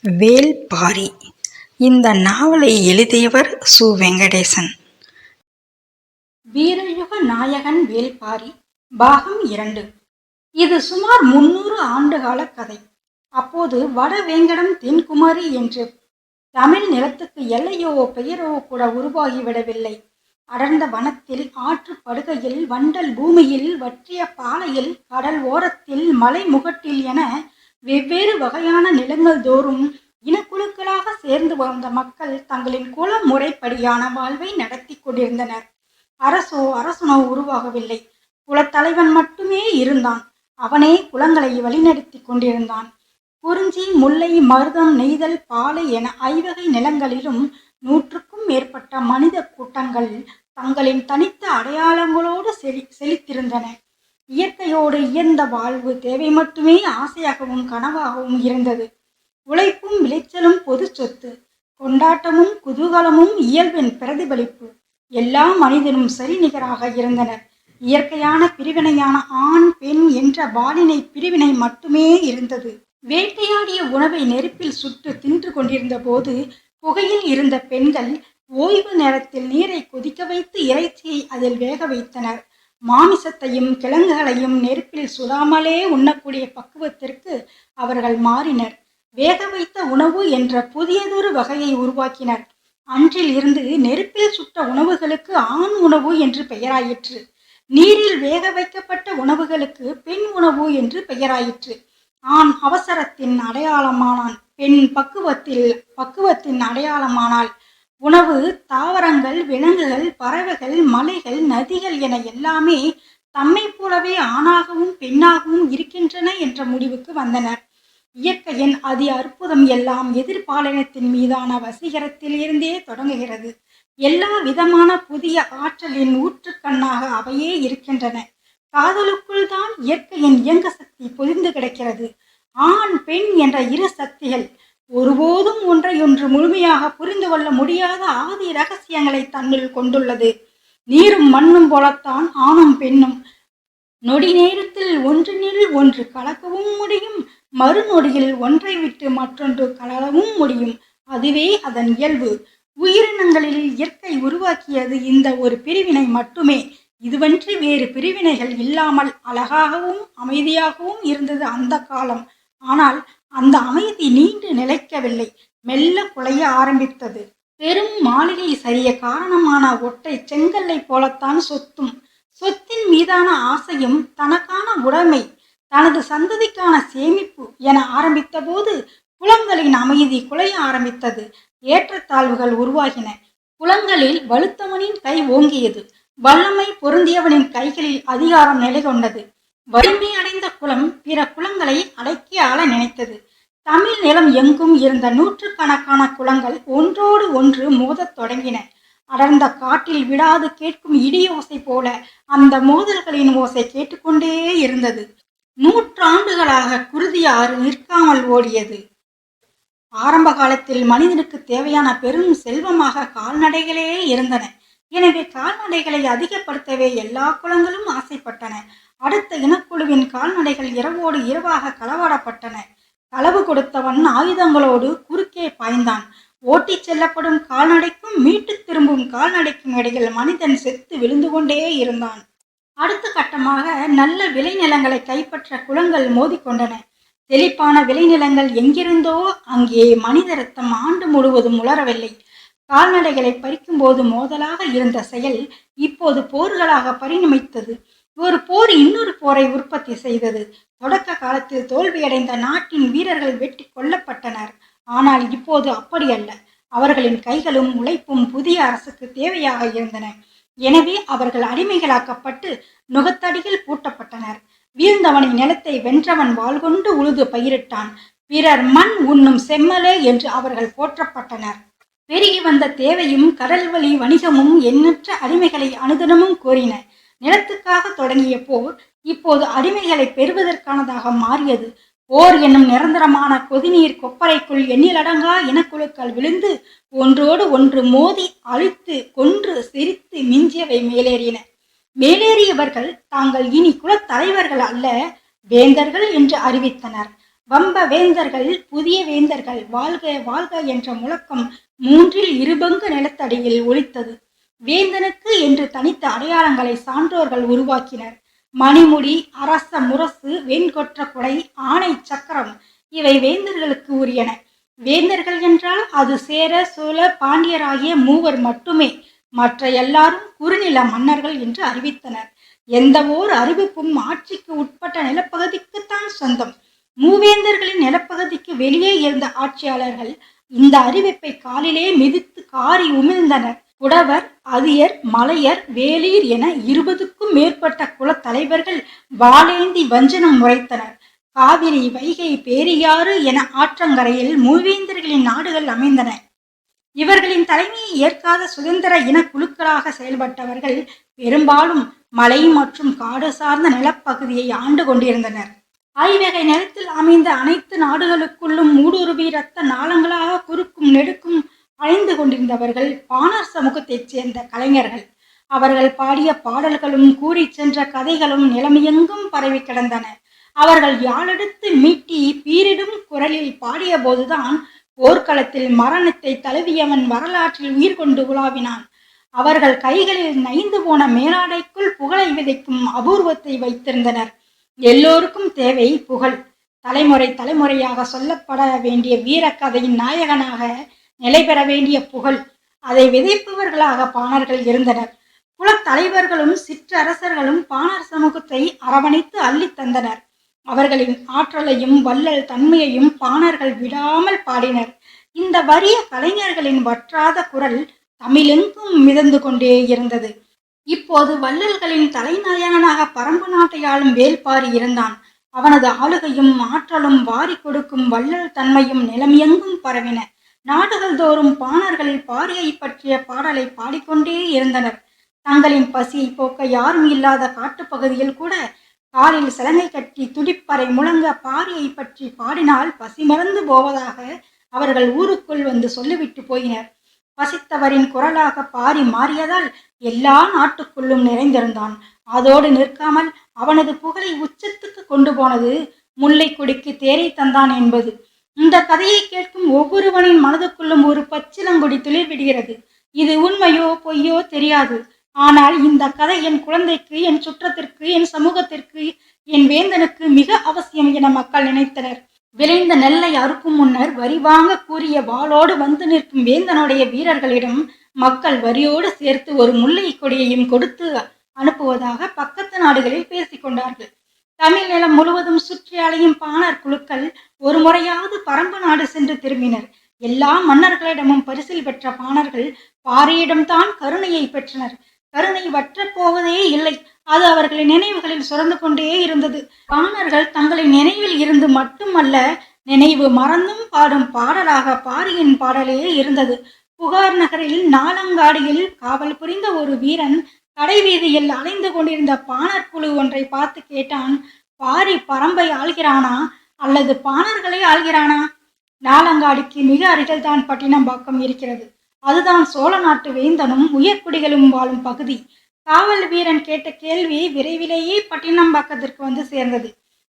வேள்பாரி. இந்த நாவலை எழுதியவர் சு. வெங்கடேசன். வீரயுக நாயகன் வேள்பாரி பாகம் 2. இது சுமார் 300 ஆண்டுகால கதை. அப்போது வடவேங்கடம் தென்குமரி என்று தமிழ் நிலத்துக்கு எல்லையோ பெயரோ கூட உருவாகிவிடவில்லை. அடர்ந்த வனத்தில், ஆற்று படுகையில், வண்டல் பூமியில், வற்றிய பாலையில், கடல் ஓரத்தில், மலை முகட்டில் என வெவ்வேறு வகையான நிலங்கள் தோறும் இனக்குழுக்களாக சேர்ந்து வாழ்ந்த மக்கள் தங்களின் குல முறைப்படியான வாழ்வை நடத்தி கொண்டிருந்தனர். அரசனோ உருவாகவில்லை. குலத்தலைவன் மட்டுமே இருந்தான். அவனே குலங்களை வழிநடத்தி கொண்டிருந்தான். குறிஞ்சி, முல்லை, மருதம், நெய்தல், பாலை என 5 வகை நிலங்களிலும் 100க்கும் மேற்பட்ட மனித கூட்டங்கள் தங்களின் தனித்த அடையாளங்களோடு செழித்திருந்தன. இயற்கையோடு இயந்த வாழ்வு தேவை மட்டுமே ஆசையாகவும் கனவாகவும் இருந்தது. உழைப்பும் விளைச்சலும் பொது சொத்து. கொண்டாட்டமும் குதூகலமும் இயல்பின் பிரதிபலிப்பு. எல்லா மனிதனும் சரிநிகராக இருந்தனர். இயற்கையான பிரிவினையான ஆண் பெண் என்ற பாலினை பிரிவினை மட்டுமே இருந்தது. வேட்டையாடிய உணவை நெருப்பில் சுட்டு தின்று கொண்டிருந்த போது புகையில் இருந்த பெண்கள் ஓய்வு நேரத்தில் நீரை கொதிக்க வைத்து இறைச்சியை அதில் வேக வைத்தனர். மாமிசத்தையும் கிழங்குகளையும் நெருப்பில் சுடாமலே உண்ணக்கூடிய பக்குவத்திற்கு அவர்கள் மாறினர். வேக வைத்த உணவு என்ற புதியதொரு வகையை உருவாக்கினர். அன்றில் இருந்து நெருப்பில் சுட்ட உணவுகளுக்கு ஆண் உணவு என்று பெயராயிற்று. நீரில் வேக வைக்கப்பட்ட உணவுகளுக்கு பெண் உணவு என்று பெயராயிற்று. ஆண் அவசரத்தின் அடையாளமானான், பெண் பக்குவத்தின் அடையாளமானாள். உணவு, தாவரங்கள், விலங்குகள், பறவைகள், மலைகள், நதிகள் என எல்லாமே தம்மை போலவே ஆணாகவும் பெண்ணாகவும் இருக்கின்றன என்ற முடிவுக்கு வந்தனர். இயற்கையின் அதி அற்புதம் எல்லாம் எதிர்பாலினத்தின் மீதான வசீகரத்தில் இருந்தே தொடங்குகிறது. எல்லா விதமான புதிய ஆற்றலின் ஊற்றுக்கண்ணாக அவையே இருக்கின்றன. காதலுக்குள் தான் இயற்கையின் இயங்க சக்தி பொதிந்து கிடக்கிறது. ஆண் பெண் என்ற 2 சக்திகள் ஒருபோதும் ஒன்றையொன்று முழுமையாக புரிந்து கொள்ள முடியாத ஆதி ரகசியங்களை தன்னுள் கொண்டுள்ளது. நீரும் மண்ணும் போலத்தான் ஆணும் பெண்ணும். நொடி நேரத்தில் ஒன்றினில் ஒன்று கலக்கவும் முடியும், மறுநொடியில் ஒன்றை விட்டு மற்றொன்று கலரவும் முடியும். அதுவே அதன் இயல்பு. உயிரினங்களில் இயற்கை உருவாக்கியது இந்த ஒரு பிரிவினை மட்டுமே. இதுவன்றி வேறு பிரிவினைகள் இல்லாமல் அழகாகவும் அமைதியாகவும் இருந்தது அந்த காலம். ஆனால் அந்த அமைதி நீண்டு நிலைக்கவில்லை, மெல்ல குலைய ஆரம்பித்தது. பெரும் மாளிகை சரிய காரணமான ஒற்றை செங்கல்லை போலத்தான் சொத்தும். சொத்தின் மீதான ஆசையும், தனக்கான உடைமை, தனது சந்ததிக்கான சேமிப்பு என ஆரம்பித்த போது குலங்களின் அமைதி குலைய ஆரம்பித்தது. ஏற்றத்தாழ்வுகள் உருவாகின. குலங்களில் வலுத்தவனின் கை ஓங்கியது. வல்லமை பொருந்தியவனின் கைகளில் அதிகாரம் நிலை கொண்டது. வலிமை அடைந்த குலம் பிற குலங்களை அடக்கி ஆள நினைத்தது. தமிழ் நிலம் எங்கும் இருந்த 100கணக்கான குலங்கள் ஒன்றோடு ஒன்று மோதத் தொடங்கின. அடர்ந்த காட்டில் விடாது கேட்கும் இடியோசை போல அந்த மோதல்களின் ஓசை கேட்டுக்கொண்டே இருந்தது. 100 ஆண்டுகளாக குருதி ஆறு நிற்காமல் ஓடியது. ஆரம்ப காலத்தில் மனிதனுக்கு தேவையான பெரும் செல்வமாக கால்நடைகளே இருந்தன. எனவே கால்நடைகளை அதிகப்படுத்தவே எல்லா குலங்களும் ஆசைப்பட்டன. அடுத்த இனக்குழுவின் கால்நடைகள் இரவோடு இரவாக களவாடப்பட்டன. களவு கொடுத்தவன் ஆயுதங்களோடு குறுக்கே பாய்ந்தான். ஓட்டிச் செல்லப்படும் கால்நடைக்கும் மீட்டு திரும்பும் கால்நடைக்கும் இடையில் மனிதன் செத்து விழுந்து கொண்டே இருந்தான். அடுத்த கட்டமாக நல்ல விளைநிலங்களை கைப்பற்ற குலங்கள் மோதிக்கொண்டன. செழிப்பான விளைநிலங்கள் எங்கிருந்தோ அங்கே மனித ரத்தம் ஆண்டு முழுவதும் உலரவில்லை. கால்நடைகளை பறிக்கும் போது மோதலாக இருந்த செயல் இப்போது போர்களாக பரிணமித்தது. ஒரு போர் இன்னொரு போரை உற்பத்தி செய்தது. தொடக்க காலத்தில் தோல்வியடைந்த நாட்டின் வீரர்கள் வெட்டி கொல்லப்பட்டனர். ஆனால் இப்போது அப்படி அல்ல. அவர்களின் கைகளும் உழைப்பும் புதிய அரசுக்கு தேவையாக இருந்தன. எனவே அவர்கள் அடிமைகளாக்கப்பட்டு நுகத்தடியில் பூட்டப்பட்டனர். வீழ்ந்தவனை நிலத்தை வென்றவன் வாள் கொண்டு உழுது பயிரிட்டான். பிறர் மண் உண்ணும் செம்மலே என்று அவர்கள் போற்றப்பட்டனர். பெருகி வந்த தேவையும் கடல்வழி வணிகமும் எண்ணற்ற அடிமைகளை அனுதினமும் கோரின. நிலத்துக்காக தொடங்கிய போர் இப்போது அடிமைகளை பெறுவதற்கானதாக மாறியது. போர் என்னும் நிரந்தரமான கொதிநீர் கொப்பரைக்குள் எண்ணிலடங்கா இனக்குழுக்கள் விழுந்து ஒன்றோடு ஒன்று மோதி அழித்து கொன்று சிரித்து மிஞ்சியவை மேலேறின. மேலேறியவர்கள் தாங்கள் இனி குலத் தலைவர்கள் அல்ல, வேந்தர்கள் என்று அறிவித்தனர். வம்ப வேந்தர்கள் புதிய வேந்தர்கள் வாழ்க வாழ்க என்ற முழக்கம் மூன்றில் இருபங்கு நிலத்தடியில் ஒலித்தது. வேந்தனுக்கு என்று தனித்த அடையாளங்களை சான்றோர்கள் உருவாக்கினர். மணிமுடி, அரச முரசு, வெண்கொற்ற குடை, ஆணை சக்கரம் இவை வேந்தர்களுக்கு உரியன. வேந்தர்கள் என்றால் அது சேர, சோழ, பாண்டியர் ஆகிய மூவர் மட்டுமே. மற்ற எல்லாரும் குறுநில மன்னர்கள் என்று அறிவித்தனர். எந்த ஓர் அறிவிப்பும் ஆட்சிக்கு உட்பட்ட நிலப்பகுதிக்குத்தான் சொந்தம். மூவேந்தர்களின் நிலப்பகுதிக்கு வெளியே இருந்த ஆட்சியாளர்கள் இந்த அறிவிப்பை காலிலே மிதித்து காரி உமிழ்ந்தனர். புடவர், அதியர், மலையர், வேலீர் என 20க்கும் மேற்பட்ட குலத்தலைவர்கள் வாளேந்தி வஞ்சனம் உரைத்தனர். காவிரி, வைகை, பேரியாறு என ஆற்றங்கரையில் மூவேந்தர்களின் நாடுகள் அமைந்தன. இவர்களின் தலைமையை ஏற்காத சுதந்திர இன குழுக்களாக செயல்பட்டவர்கள் பெரும்பாலும் மலை மற்றும் காடு சார்ந்த நிலப்பகுதியை ஆண்டு கொண்டிருந்தனர். ஐவகை நிலத்தில் அமைந்த அனைத்து நாடுகளுக்குள்ளும் ஊடுருவி இரத்த நாளங்களாக குறுக்கும் நெடுக்கும் அலைந்து கொண்டிருந்தவர்கள் பாணர் சமூகத்தைச் சேர்ந்த கலைஞர்கள். அவர்கள் பாடிய பாடல்களும் கூறி சென்ற கதைகளும் நிலமையெங்கும் பரவி கிடந்தன. அவர்கள் யாழெடுத்து மீட்டி பீரிடும் குரலில் பாடிய போதுதான் போர்க்களத்தில் மரணத்தை தழுவியவன் வரலாற்றில் உயிர் கொண்டு உலாவினான். அவர்கள் கைகளில் நைந்து போன மேலாடைக்குள் புகழை விதைக்கும் அபூர்வத்தை வைத்திருந்தனர். எல்லோருக்கும் தேவை புகழ். தலைமுறை தலைமுறையாக சொல்லப்பட வேண்டிய வீரக்கதையின் நாயகனாக நிலை பெற வேண்டிய புகழ். அதை விதைப்பவர்களாக பாணர்கள் இருந்தனர். குலத்தலைவர்களும் சிற்றரசர்களும் பாணர் சமூகத்தை அரவணைத்து அள்ளி தந்தனர். அவர்களின் ஆற்றலையும் வள்ளல் தன்மையையும் பாணர்கள் விடாமல் பாடினர். இந்த வறிய கலைஞர்களின் வற்றாத குரல் தமிழெங்கும் மிதந்து கொண்டே இருந்தது. இப்போது வள்ளல்களின் தலைநாயகனாக பரம்பு நாட்டை ஆளும் வேல்பாரி இருந்தான். அவனது ஆளுகையும் ஆற்றலும் வாரி கொடுக்கும் வள்ளல் தன்மையும் நிலமெங்கும் பரவின. நாடுகள் தோறும் பாணர்கள் பாரியை பற்றிய பாடலை பாடிக்கொண்டே இருந்தனர். தங்களின் பசியை போக்க யாரும் இல்லாத காட்டுப்பகுதியில் கூட காலில் சலங்கை கட்டி துடிப்பறை முழங்க பாரியை பற்றி பாடினால் பசி மறந்து போவதாக அவர்கள் ஊருக்குள் வந்து சொல்லிவிட்டு போயினர். பசித்தவரின் குரலாக பாரி மாறியதால் எல்லா நாட்டுக்குள்ளும் நிறைந்திருந்தான். அதோடு நிற்காமல் அவனது புகழை உச்சத்துக்கு கொண்டு போனது முல்லை கொடிக்கு தேரை தந்தான் என்பது. இந்த கதையை கேட்கும் ஒவ்வொருவனின் மனதுக்குள்ளும் ஒரு பச்சிலங்கொடி துளிர் விடுகிறது. இது உண்மையோ பொய்யோ தெரியாது. ஆனால் இந்த கதை என் குழந்தைக்கு, என் சுற்றத்திற்கு, என் சமூகத்திற்கு, என் வேந்தனுக்கு மிக அவசியம் என மக்கள் நினைத்தனர். விளைந்த நெல்லை அறுக்கும் முன்னர் வரி வாங்க கூறிய வாளோடு வந்து நிற்கும் வேந்தனுடைய வீரர்களிடம் மக்கள் வரியோடு சேர்த்து ஒரு முல்லை கொடியையும் கொடுத்து அனுப்புவதாக பக்கத்து நாடுகளில் பேசிக்கொண்டார்கள். தமிழ் நிலம் முழுவதும் சுற்றி அலையும் பாணர் குழுக்கள் ஒரு முறையாவது பரம்பு நாடு சென்று திரும்பினர். எல்லா மன்னர்களிடமும் பரிசில் பெற்ற பாணர்கள் பாரியிடம்தான் கருணையை பெற்றனர். கருணை வற்றப் போவதே இல்லை. அது அவர்களின் நினைவுகளில் சுரந்து கொண்டே இருந்தது. பாணர்கள் தங்களின் நினைவில் இருந்து மட்டுமல்ல, நினைவு மறந்தும் பாடும் பாடலாக பாரியின் பாடலே இருந்தது. புகார் நகரில் நாலங்காடியில் காவல் புரிந்த ஒரு வீரன் கடை வீதியில் அலைந்து கொண்டிருந்த பாணர் குழு ஒன்றை பார்த்து கேட்டான், பாரி பரம்பை ஆள்கிறானா அல்லது பாணர்களை ஆள்கிறானா? நாலங்காடிக்கு மிக அருகில்தான் பட்டினம்பாக்கம் இருக்கிறது. அதுதான் சோழ நாட்டு வேந்தனும் உயர்குடிகளும் வாழும் பகுதி. காவல் வீரன் கேட்ட கேள்வி விரைவிலேயே பட்டினம்பாக்கத்திற்கு வந்து சேர்ந்தது.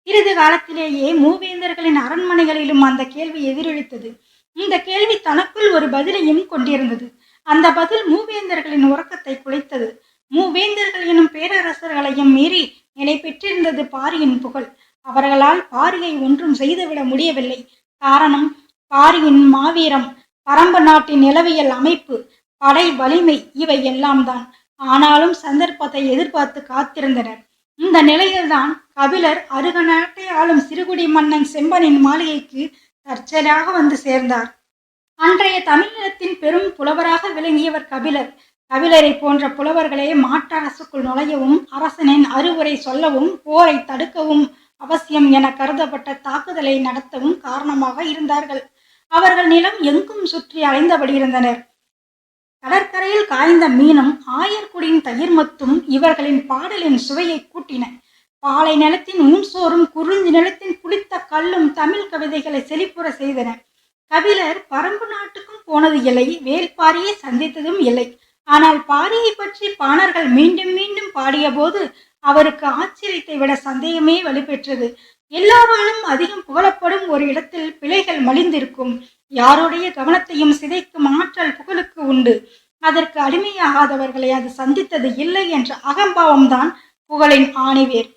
சிறிது காலத்திலேயே மூவேந்தர்களின் அரண்மனைகளிலும் அந்த கேள்வி எதிரொலித்தது. இந்த கேள்வி தனக்குள் ஒரு பதிலையும் கொண்டிருந்தது. அந்த பதில் மூவேந்தர்களின் உறக்கத்தை குலைத்தது. மூவேந்தர்கள் எனும் பேரரசர்களையும் மீறி நிலை பெற்றிருந்தது பாரியின் புகழ். அவர்களால் பாரியை ஒன்றும் செய்துவிட முடியவில்லை. காரணம், பாரியின் மாவீரம், பரம்பு நாட்டின் நிலவியல் அமைப்பு, படை வலிமை இவை எல்லாம் தான். ஆனாலும் சந்தர்ப்பத்தை எதிர்பார்த்து காத்திருந்தனர். இந்த நிலையில்தான் கபிலர் அருக நாட்டை ஆளும் சிறுகுடி மன்னன் செம்பனின் மாளிகைக்கு தற்செயலாக வந்து சேர்ந்தார். அன்றைய தமிழகத்தின் பெரும் புலவராக விளங்கியவர் கபிலர். கபிலரை போன்ற புலவர்களே மாற்றரசுக்குள் நுழையவும், அரசனின் அறிவுரை சொல்லவும், போரை தடுக்கவும் அவசியம் என கருதப்பட்ட தாக்குதலை நடத்தவும் காரணமாக இருந்தார்கள். அவர்கள் நிலம் எங்கும் சுற்றி அலைந்தபடி இருந்தனர். கடற்கரையில் காய்ந்த மீனும் ஆயர்குடியின் தயிர் மத்தும் இவர்களின் பாடலின் சுவையை கூட்டின. பாலை நிலத்தின் ஊன்சோறும் குறிஞ்சி நிலத்தின் புளித்த கல்லும் தமிழ் கவிதைகளை செழிப்புற செய்தன. கபிலர் பரம்பு நாட்டுக்கும் போனது இல்லை, வேல்பாரியை சந்தித்ததும் இல்லை. ஆனால் பாரியை பற்றி பாணர்கள் மீண்டும் மீண்டும் பாடிய போது அவருக்கு ஆச்சரியத்தை விட சந்தேகமே வலுப்பெற்றது. எல்லாராலும் அதிகம் புகழப்படும் ஒரு இடத்தில் பிழைகள் மலிந்திருக்கும். யாருடைய கவனத்தையும் சிதைக்கும் ஆற்றல் புகழுக்கு உண்டு. அதற்கு அடிமையாகாதவர்களை அது சந்தித்தது இல்லை என்ற அகம்பாவம்தான் புகழின் ஆணிவேர்.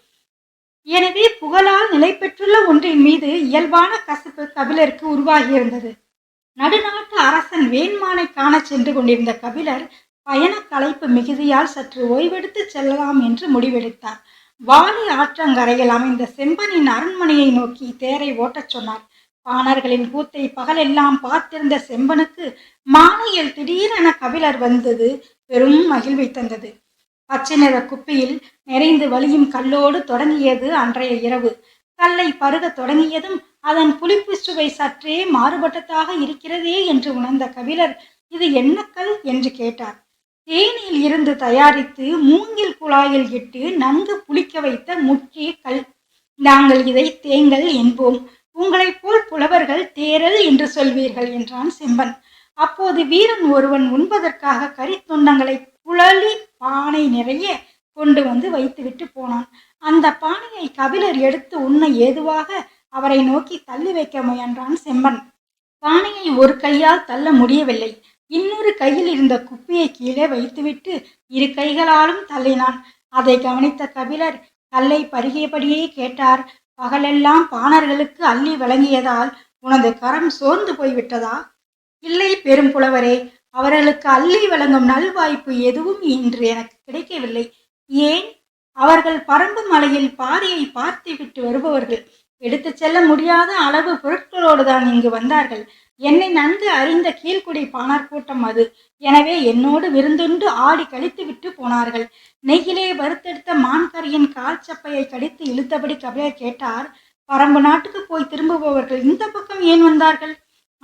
எனவே புகழால் நிலை பெற்றுள்ள ஒன்றின் மீது இயல்பான கசப்பு கபிலருக்கு உருவாகியிருந்தது. நடுநாட்டு அரசன் வேண்மானை காண சென்று கொண்டிருந்த கபிலர் பயண களைப்பு மிகுதியால் சற்று ஓய்வெடுத்து செல்லலாம் என்று முடிவெடுத்தார். வாலி ஆற்றங்கரையில் அமைந்த செம்பனின் அரண்மனையை நோக்கி தேரை ஓட்டச் சொன்னார். பாணர்களின் கூத்தை பகலெல்லாம் பார்த்திருந்த செம்பனுக்கு மாலையில் திடீரென கபிலர் வந்தது பெரும் மகிழ்வை தந்தது. பச்சை நிற குப்பியில் நிறைந்து வலியும் கல்லோடு தொடங்கியது அன்றைய இரவு. கல்லை பருக தொடங்கியதும் அதன் புளிப்பு சுவை சற்றே மாறுபட்டதாக இருக்கிறதே என்று உணர்ந்த கபிலர், இது என்ன கல் என்று கேட்டார். தேனில் இருந்து தயாரித்து மூங்கில் குழாயில் இட்டு நன்கு புளிக்க வைத்த முக்கிய கல். நாங்கள் இதை தேங்கல் என்போம். உங்களைப் போல் புலவர்கள் தேரல் என்று சொல்வீர்கள் என்றான் செம்பன். அப்போது வீரன் ஒருவன் உண்பதற்காக கரித்துண்டங்களை புழலி பானை நிறைய கொண்டு வந்து வைத்துவிட்டு போனான். அந்த பானையை கபிலர் எடுத்து உண்ண ஏதுவாக அவரை நோக்கி தள்ளி வைக்க முயன்றான் செம்பன். பானையை ஒரு கையால் தள்ள முடியவில்லை. இன்னொரு கையில் இருந்த குப்பியை கீழே வைத்துவிட்டு இரு கைகளாலும் தள்ளினான். அதை கவனித்த கபிலர் கல்லை பருகியபடியே கேட்டார், பகலெல்லாம் பாணர்களுக்கு அள்ளி வழங்கியதால் உனது கரம் சோர்ந்து போய்விட்டதா? இல்லை பெரும் புலவரே, அவர்களுக்கு அள்ளி வழங்கும் நல்வாய்ப்பு எதுவும் இன்று எனக்கு கிடைக்கவில்லை. ஏன்? அவர்கள் பரம்பு மலையில் பாரியை பார்த்து விட்டு வருபவர்கள். எடுத்து செல்ல முடியாத அளவு பொருட்களோடு தான் இங்கு வந்தார்கள். என்னை நன்கு அறிந்த கீழ்குடி பாணர் கூட்டம் அது. எனவே என்னோடு விருந்துண்டு ஆடி கழித்து விட்டு போனார்கள். நெய்யிலே வறுத்தெடுத்த மான்கரியின் கால் சப்பையை கடித்து இழுத்தபடி கபிலர் கேட்டார், பரம்பு நாட்டுக்கு போய் திரும்புபவர்கள் இந்த பக்கம் ஏன் வந்தார்கள்?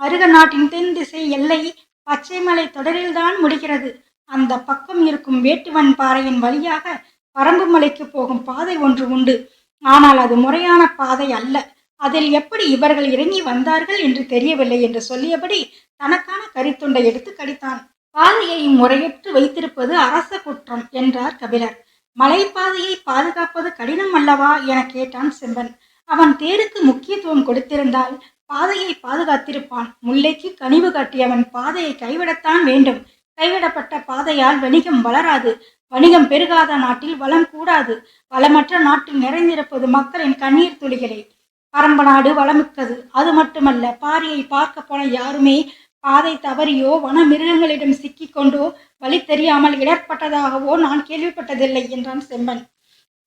அருக நாட்டின் தென் திசை எல்லை பச்சைமலை தொடரில்தான் முடிகிறது. அந்த பக்கம் இருக்கும் வேட்டுவன் பாறையின் வழியாக பரம்பு மலைக்கு போகும் பாதை ஒன்று உண்டு. ஆனால் அது முறையான பாதை அல்ல. அதில் எப்படி இவர்கள் இறங்கி வந்தார்கள் என்று தெரியவில்லை என்று சொல்லியபடி தனக்கான கரித்துண்டை எடுத்து கடித்தான். பாதையை முறையற்று வைத்திருப்பது அரச குற்றம் என்றார் கபிலர். மலைப்பாதையை பாதுகாப்பது கடினம் அல்லவா என கேட்டான் செம்பன். அவன் தேருக்கு முக்கியத்துவம் கொடுத்திருந்தால் பாதையை பாதுகாத்திருப்பான். முல்லைக்கு கனிவு காட்டியவன் பாதையை கைவிடத்தான் வேண்டும். கைவிடப்பட்ட பாதையால் வணிகம் வளராது. வணிகம் பெருகாத நாட்டில் வளம் கூடாது. வளமற்ற நாட்டில் நிறைந்திருப்பது மக்களின் கண்ணீர் துளிகளே. பரம்பு நாடு வளமிக்கது. அது மட்டுமல்ல, பாரியை பார்க்க போன யாருமே பாதை தவறியோ வன மிருகங்களிடம் சிக்கிக்கொண்டோ வழி தெரியாமல் இடர்பட்டதாகவோ நான் கேள்விப்பட்டதில்லை என்றான் செம்பன்.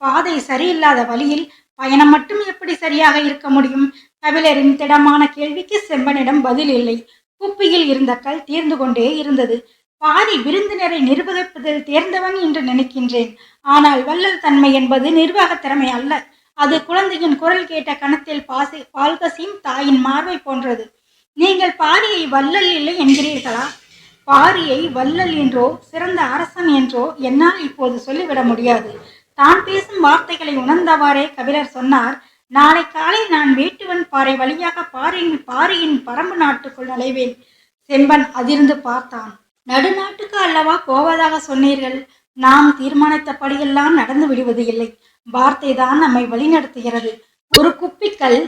பாதை சரியில்லாத வழியில் பயணம் மட்டும் எப்படி சரியாக இருக்க முடியும்? கபிலரின் திடமான கேள்விக்கு செம்பனிடம் பதில் இல்லை. குப்பியில் இருந்த கல் தீர்ந்து கொண்டே இருந்தது. பாரி விருந்தினரை நிர்வகிப்பதில் தேர்ந்தவன் என்று நினைக்கின்றேன். ஆனால் வள்ளல் தன்மை என்பது நிர்வாக திறமை அல்ல. அது குழந்தையின் குரல் கேட்ட கணத்தில் பால் கசியும் தாயின் மார்பை போன்றது. நீங்கள் பாரியை வள்ளல் இல்லை என்கிறீர்களா? பாரியை வள்ளல் என்றோ சிறந்த அரசன் என்றோ என்னால் இப்போது சொல்லிவிட முடியாது. தான் பேசும் வார்த்தைகளை உணர்ந்தவாறே கபிலர் சொன்னார், நாளை காலை நான் வேட்டுவன் பாறை வழியாக பாரியின் பரம்பு நாட்டுக்குள் நுழைவேன். செம்பன் அதிர்ந்து பார்த்தான். நடுநாட்டுக்கு அல்லவா போவதாக சொன்னீர்கள்? நாம் தீர்மானித்தபடியெல்லாம் நடந்து விடுவது இல்லை. வார்த்தை தான் நம்மை வழிநடத்துகிறது. ஒரு குப்பிக்கல்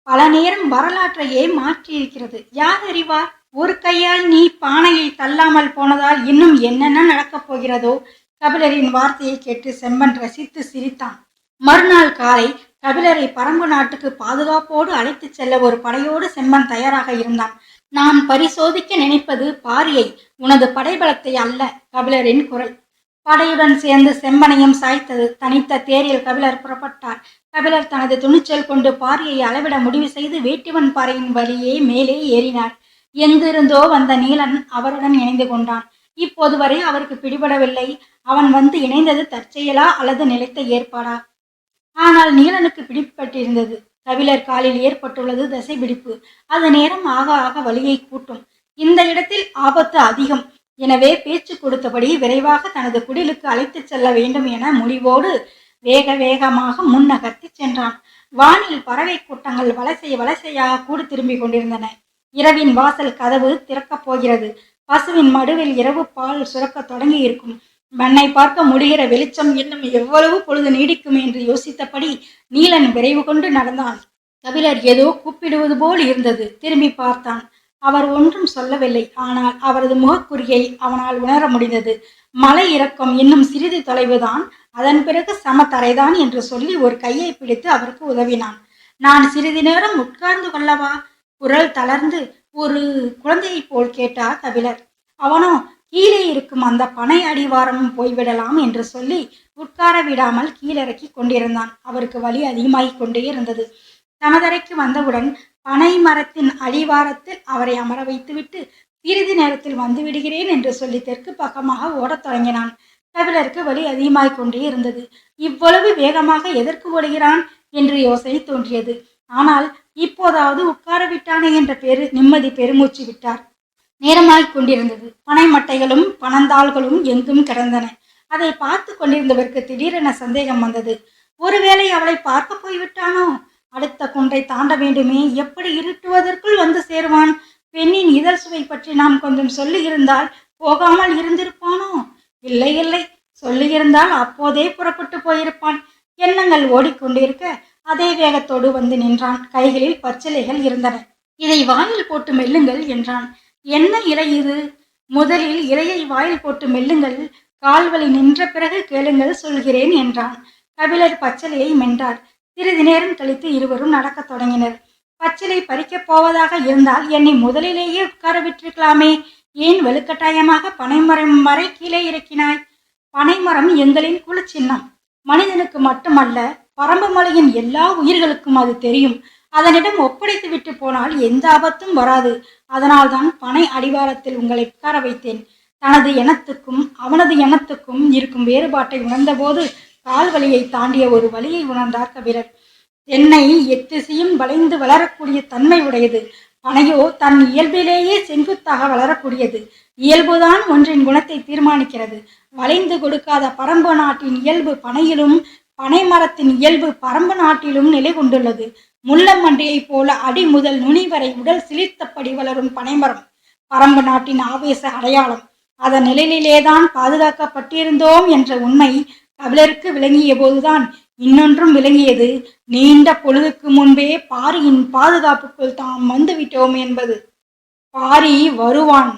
பல நேரம் வரலாற்றையே மாற்றியிருக்கிறது. யார் அறிவார்? ஒரு கையால் நீ பானையை தள்ளாமல் போனதால் இன்னும் என்னென்ன நடக்கப் போகிறதோ. கபிலரின் வார்த்தையை கேட்டு செம்பன் ரசித்து சிரித்தான். மறுநாள் காலை கபிலரை பரம்பு நாட்டுக்கு பாதுகாப்போடு அழைத்து செல்ல ஒரு படையோடு செம்பன் தயாராக இருந்தான். நான் பரிசோதிக்க நினைப்பது பாரியை, உனது படைபலத்தை அல்ல. கபிலரின் குரல் படையுடன் சேர்ந்து செம்பனையும் சாய்த்தது. தனித்த தேரில் கபிலர் புறப்பட்டார். கபிலர் தனது துணிச்சல் கொண்டு பாரியை அளவிட முடிவு செய்து வேட்டுவன் பாறையின் வழியே மேலே ஏறினார். எங்கிருந்தோ வந்த நீலன் அவருடன் இணைந்து கொண்டான். இப்போது வரை அவருக்கு பிடிபடவில்லை. அவன் வந்து இணைந்தது தற்செயலா அல்லது நிலைத்த ஏற்பாடா? ஆனால் நீலனுக்கு பிடிப்பட்டிருந்தது. கபிலர் காலில் ஏற்பட்டுள்ளது தசை பிடிப்பு. அது நேரம் ஆக ஆக வலியை கூட்டும். இந்த இடத்தில் ஆபத்து அதிகம். எனவே பேச்சு கொடுத்தபடி விரைவாக தனது குடிலுக்கு அழைத்து செல்ல வேண்டும் என முடிவோடு வேக வேகமாக முன்னகர்த்தி சென்றான். வானில் பறவை கூட்டங்கள் வலசையாக கூடு திரும்பி கொண்டிருந்தன. இரவின் வாசல் கதவு திறக்கப் போகிறது. பசுவின் மடுவில் இரவு பால் சுரக்க தொடங்கி இருக்கும். மண்ணை பார்க்க முடிகிற வெளிச்சம் இன்னும் எவ்வளவு பொழுது நீடிக்கும் என்று யோசித்தபடி நீலன் விரைவு கொண்டு நடந்தான். கபிலர் ஏதோ கூப்பிடுவது போல் இருந்தது. திரும்பி பார்த்தான். அவர் ஒன்றும் சொல்லவில்லை. ஆனால் அவரது முகக்குறியை அவனால் உணர முடிந்தது. மலை இறக்கம் இன்னும் சிறிது தொலைவுதான், அதன் பிறகு சமத்தரைதான் என்று சொல்லி ஒரு கையை பிடித்து அவருக்கு உதவினான். நான் சிறிது நேரம் உட்கார்ந்து கொள்ளவா? குரல் தளர்ந்து ஒரு குழந்தையைப் போல் கேட்டார் கபிலர். அவனோ கீழே இருக்கும் அந்த பனை அடிவாரமும் போய்விடலாம் என்று சொல்லி உட்கார விடாமல் கீழிறக்கி கொண்டிருந்தான். அவருக்கு வலி அதிகமாகிக் கொண்டே இருந்தது. தமதரைக்கு வந்தவுடன் பனை மரத்தின் அடிவாரத்தில் அவரை அமர வைத்துவிட்டு சிறிது நேரத்தில் வந்து விடுகிறேன் என்று சொல்லி தெற்கு பக்கமாக ஓடத் தொடங்கினான். கபிலருக்கு வலி அதிகமாகிக் கொண்டே இருந்தது. இவ்வளவு வேகமாக எதற்கு ஓடுகிறான் என்று யோசனை தோன்றியது. ஆனால் இப்போதாவது உட்கார விட்டானே என்ற நிம்மதி பெருமூச்சு விட்டார். நேரமாகிக் கொண்டிருந்தது. பனை மட்டைகளும் பனந்தாள்களும் எங்கும் கிடந்தன. அதை பார்த்து கொண்டிருந்தவருக்கு திடீரென சந்தேகம் வந்தது. ஒருவேளை அவளை பார்க்க போய்விட்டானோ? அடுத்த குன்றை தாண்ட வேண்டுமே, எப்படி இருட்டுவதற்குள் வந்து சேருவான்? பெண்ணின் இதழ் சுவை பற்றி நாம் கொஞ்சம் சொல்லியிருந்தால் போகாமல் இருந்திருப்பானோ? இல்லை இல்லை, சொல்லியிருந்தால் அப்போதே புறப்பட்டு போயிருப்பான். எண்ணங்கள் ஓடிக்கொண்டிருக்க அதே வேகத்தோடு வந்து நின்றான். கைகளில் பச்சிலைகள் இருந்தன. இதை வாயில் போட்டு மெல்லுங்கள் என்றான். என்ன இலை இது? முதலில் இலையை வாயில் போட்டு மெல்லுங்கள், கால்வலி நின்ற பிறகு கேளுங்கள், சொல்கிறேன் என்றான். கபிலர் பச்சிலையை மென்றார். சிறிது நேரம் கழித்து இருவரும் நடக்கத் தொடங்கினர். பச்சிலை பறிக்கப் போவதாக இருந்தால் என்னை முதலிலேயே உட்கார விட்டிருக்கலாமே, ஏன் வலுக்கட்டாயமாக பனைமரம் வரை கீழே இறக்கினாய்? பனைமரம் எங்களின் குலச்சின்னம். மனிதனுக்கு மட்டுமல்ல, பரம்பு மலையின் எல்லா உயிர்களுக்கும் அது தெரியும். அதனிடம் ஒப்படைத்து விட்டு போனால் எந்த ஆபத்தும் வராது. அதனால்தான் பனை அடிவாரத்தில் உங்களை உட்கார வைத்தேன். தனது எண்ணத்துக்கும் அவனது எண்ணத்துக்கும் இருக்கும் வேறுபாட்டை உணர்ந்தபோது கால்வலியை தாண்டிய ஒரு வழியை உணர்ந்தார் கபிலர். தென்னை எத்திசையும் வளைந்து வளரக்கூடிய தன்மை உடையது. பனையோ தன் இயல்பிலேயே செங்குத்தாக வளரக்கூடியது. இயல்புதான் ஒன்றின் குணத்தை தீர்மானிக்கிறது. வளைந்து கொடுக்காத பரம்பு நாட்டின் இயல்பு பனையிலும், பனை மரத்தின் இயல்பு பரம்பு நாட்டிலும் நிலை கொண்டுள்ளது. முள்ளமண்டியைப் போல அடி முதல் நுனி வரை உடல் சிலிர்த்தபடி வளரும் பனைமரம் பரம்பு நாட்டின் ஆவேச அடையாளம். அதன் நிழலிலேதான் பாதுகாக்கப்பட்டிருந்தோம் என்ற உண்மை கபிலருக்கு விளங்கிய போதுதான் இன்னொன்றும் விளங்கியது. நீண்ட பொழுதுக்கு முன்பே பாரியின் பாதுகாப்புக்குள் தாம் வந்துவிட்டோம் என்பது. பாரி வருவான்.